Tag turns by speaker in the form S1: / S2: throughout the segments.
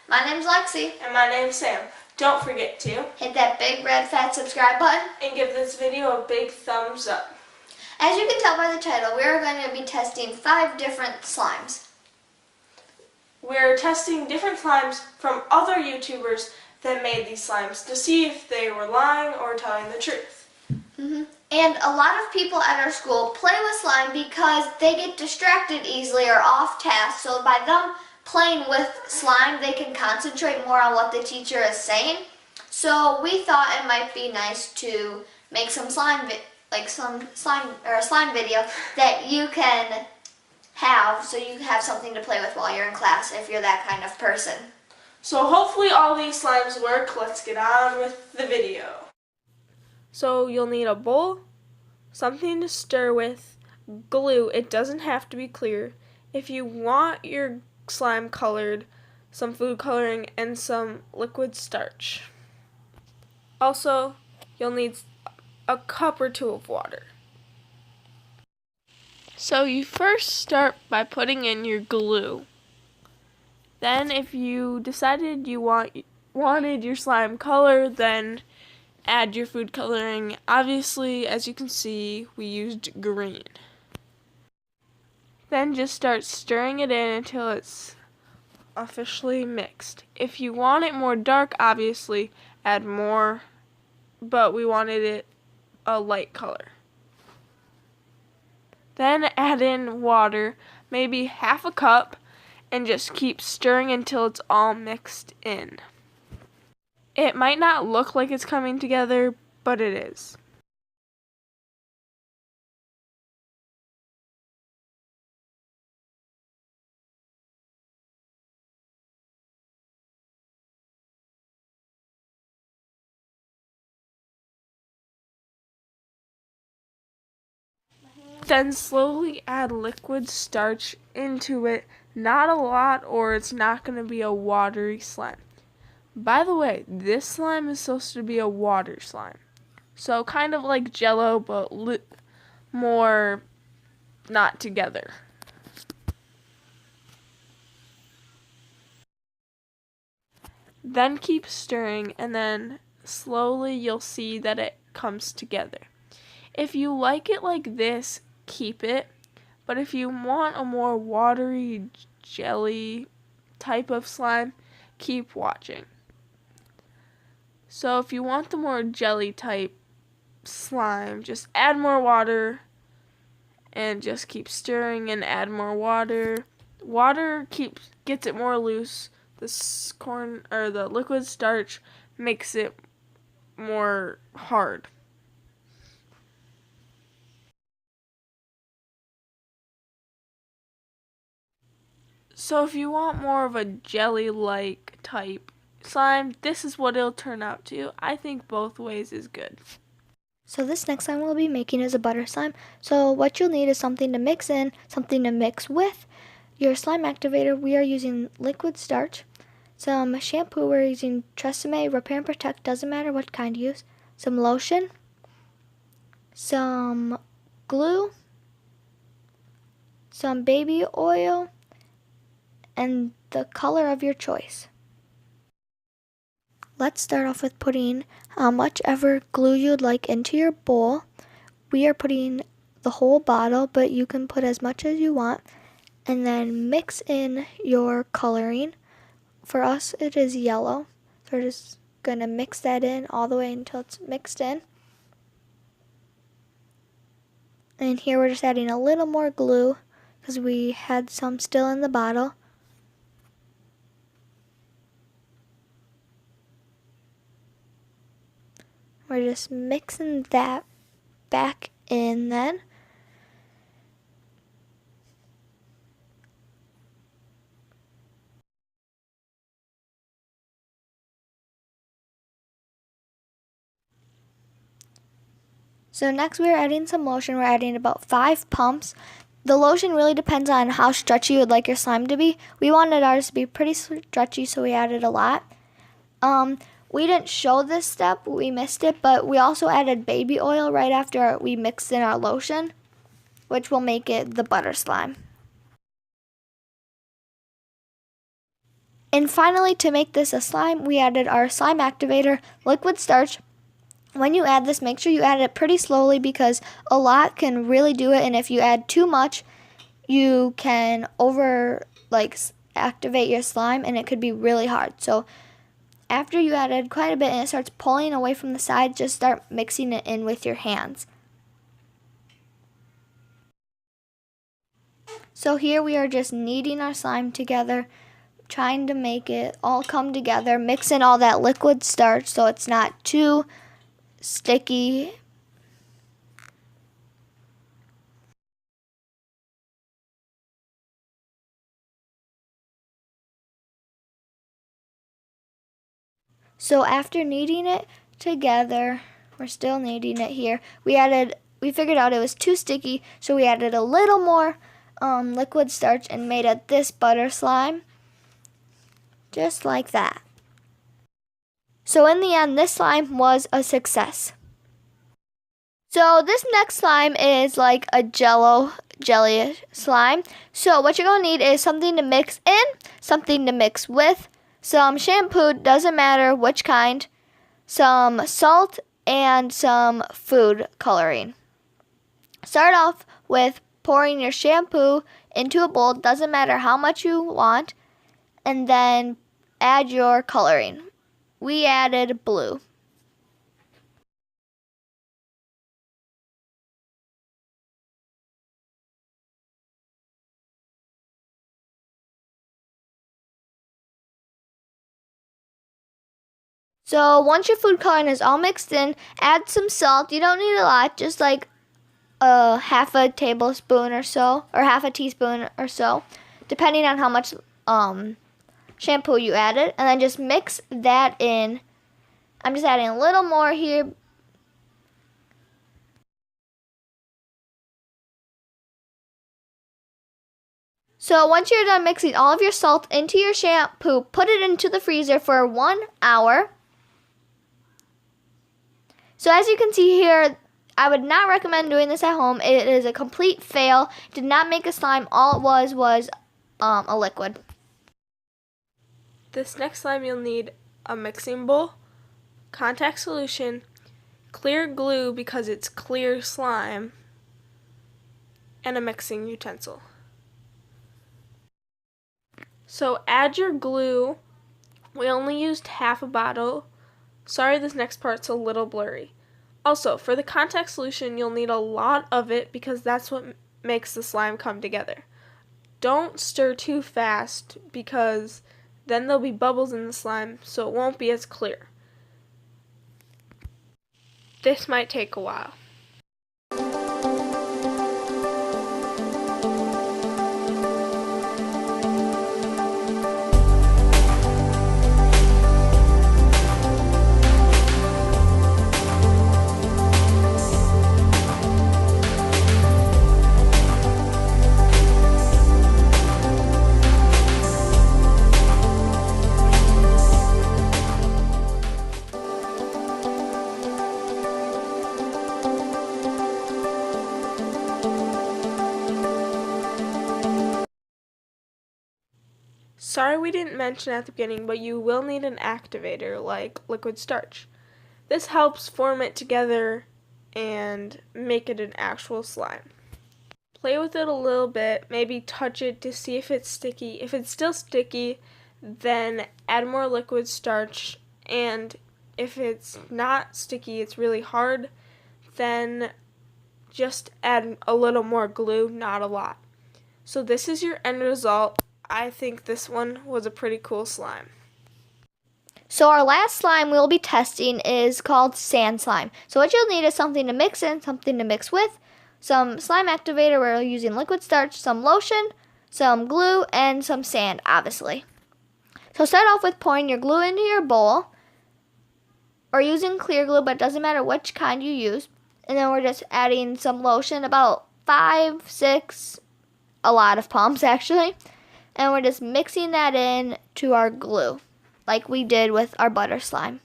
S1: My name's Lexi.
S2: And my name's Sam. Don't forget to
S1: hit that big red fat subscribe button
S2: and give this video a big thumbs up.
S1: As you can tell by the title, we are going to be testing 5 different slimes.
S2: We're testing different slimes from other YouTubers that made these slimes to see if they were lying or telling the truth.
S1: And a lot of people at our school play with slime because they get distracted easily or off task. So by them playing with slime, they can concentrate more on what the teacher is saying. So we thought it might be nice to make some slime video that you can have, so you have something to play with while you're in class if you're that kind of person.
S2: So hopefully all these slimes work. Let's get on with the video. So you'll need a bowl, something to stir with, glue. It doesn't have to be clear. If you want your slime colored, some food coloring, and some liquid starch. Also, you'll need a cup or 2 of water. So you first start by putting in your glue. Then if you decided you wanted your slime color, then add your food coloring. Obviously, as you can see, we used green. Then just start stirring it in until it's officially mixed. If you want it more dark, obviously add more, but we wanted it a light color. Then add in water, maybe half a cup, and just keep stirring until it's all mixed in. It might not look like it's coming together, but it is. Then slowly add liquid starch into it, not a lot or it's not going to be a watery slime. By the way, this slime is supposed to be a water slime. So kind of like Jello, but more not together. Then keep stirring and then slowly you'll see that it comes together. If you like it like this, keep it. But if you want a more watery, jelly type of slime, keep watching. So if you want the more jelly type slime, just add more water and just keep stirring and add more water. Water gets it more loose. The liquid starch makes it more hard. So if you want more of a jelly-like type slime, this is what it'll turn out to. I think both ways is good.
S3: So this next slime we'll be making is a butter slime. So what you'll need is something to mix in, something to mix with. Your slime activator, we are using liquid starch. Some shampoo, we're using Tresemme Repair and Protect, doesn't matter what kind you use. Some lotion. Some glue. Some baby oil. And the color of your choice. Let's start off with putting how much ever glue you'd like into your bowl. We are putting the whole bottle, but you can put as much as you want. And then mix in your coloring. For us, it is yellow. So we're just going to mix that in all the way until it's mixed in. And here we're just adding a little more glue because we had some still in the bottle. We're just mixing that back in then. So next we're adding some lotion. We're adding about 5 pumps. The lotion really depends on how stretchy you would like your slime to be. We wanted ours to be pretty stretchy, so we added a lot. We didn't show this step, we missed it, but we also added baby oil right after we mixed in our lotion, which will make it the butter slime. And finally, to make this a slime, we added our slime activator, liquid starch. When you add this, make sure you add it pretty slowly because a lot can really do it, and if you add too much, you can activate your slime and it could be really hard. So after you added quite a bit and it starts pulling away from the side, just start mixing it in with your hands. So here we are just kneading our slime together, trying to make it all come together, mix in all that liquid starch so it's not too sticky. So after kneading it together, we're still kneading it here, we figured out it was too sticky, so we added a little more liquid starch and made it this butter slime, just like that. So in the end, this slime was a success. So this next slime is like a jelly slime. So what you're going to need is something to mix in, something to mix with, some shampoo, doesn't matter which kind, some salt, and some food coloring. Start off with pouring your shampoo into a bowl, doesn't matter how much you want, and then add your coloring. We added blue. So once your food coloring is all mixed in, add some salt. You don't need a lot, just like half a tablespoon or so, or half a teaspoon or so, depending on how much shampoo you added, and then just mix that in. I'm just adding a little more here. So once you're done mixing all of your salt into your shampoo, put it into the freezer for 1 hour. So as you can see here, I would not recommend doing this at home. It is a complete fail. Did not make a slime. All it was a liquid.
S2: This next slime you'll need a mixing bowl, contact solution, clear glue because it's clear slime, and a mixing utensil. So add your glue. We only used half a bottle. Sorry, this next part's a little blurry. Also, for the contact solution, you'll need a lot of it because that's what makes the slime come together. Don't stir too fast because then there'll be bubbles in the slime, so it won't be as clear. This might take a while. Sorry we didn't mention at the beginning, but you will need an activator like liquid starch. This helps form it together and make it an actual slime. Play with it a little bit, maybe touch it to see if it's sticky. If it's still sticky, then add more liquid starch, and if it's not sticky, it's really hard, then just add a little more glue, not a lot. So this is your end result. I think this one was a pretty cool slime.
S3: So our last slime we'll be testing is called sand slime. So what you'll need is something to mix in, something to mix with, some slime activator, we're using liquid starch, some lotion, some glue, and some sand, obviously. So start off with pouring your glue into your bowl, or using clear glue, but it doesn't matter which kind you use. And then we're just adding some lotion, about 5, 6, a lot of pumps actually. And we're just mixing that in to our glue, like we did with our butter slime.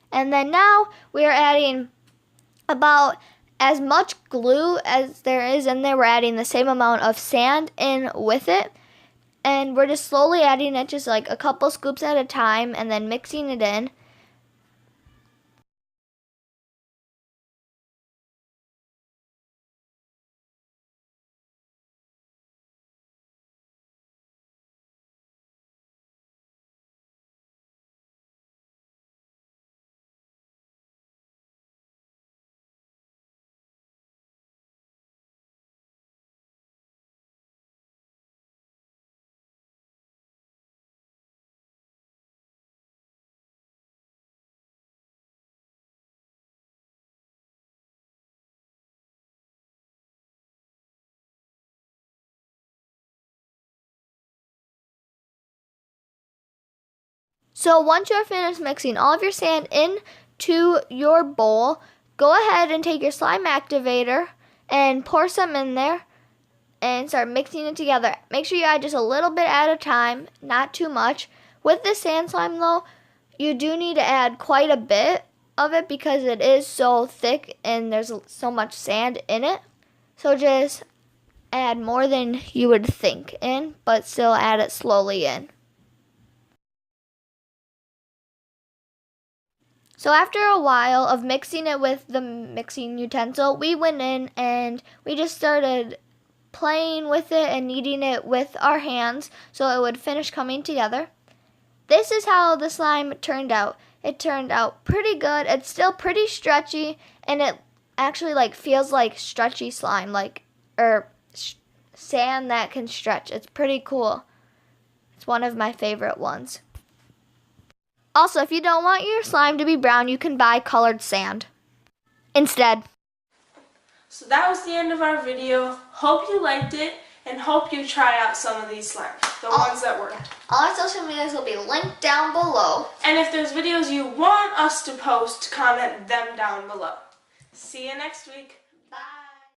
S3: And then now we are adding about as much glue as there is in there. We're adding the same amount of sand in with it. And we're just slowly adding it, just like a couple scoops at a time, and then mixing it in. So once you're finished mixing all of your sand into your bowl, go ahead and take your slime activator and pour some in there and start mixing it together. Make sure you add just a little bit at a time, not too much. With the sand slime though, you do need to add quite a bit of it because it is so thick and there's so much sand in it. So just add more than you would think in, but still add it slowly in. So after a while of mixing it with the mixing utensil, we went in and we just started playing with it and kneading it with our hands so it would finish coming together. This is how the slime turned out. It turned out pretty good. It's still pretty stretchy, and it actually feels like stretchy slime, sand that can stretch. It's pretty cool. It's one of my favorite ones. Also, if you don't want your slime to be brown, you can buy colored sand instead.
S2: So that was the end of our video. Hope you liked it and hope you try out some of these slimes, the ones that worked.
S1: All our social medias will be linked down below.
S2: And if there's videos you want us to post, comment them down below. See you next week.
S1: Bye.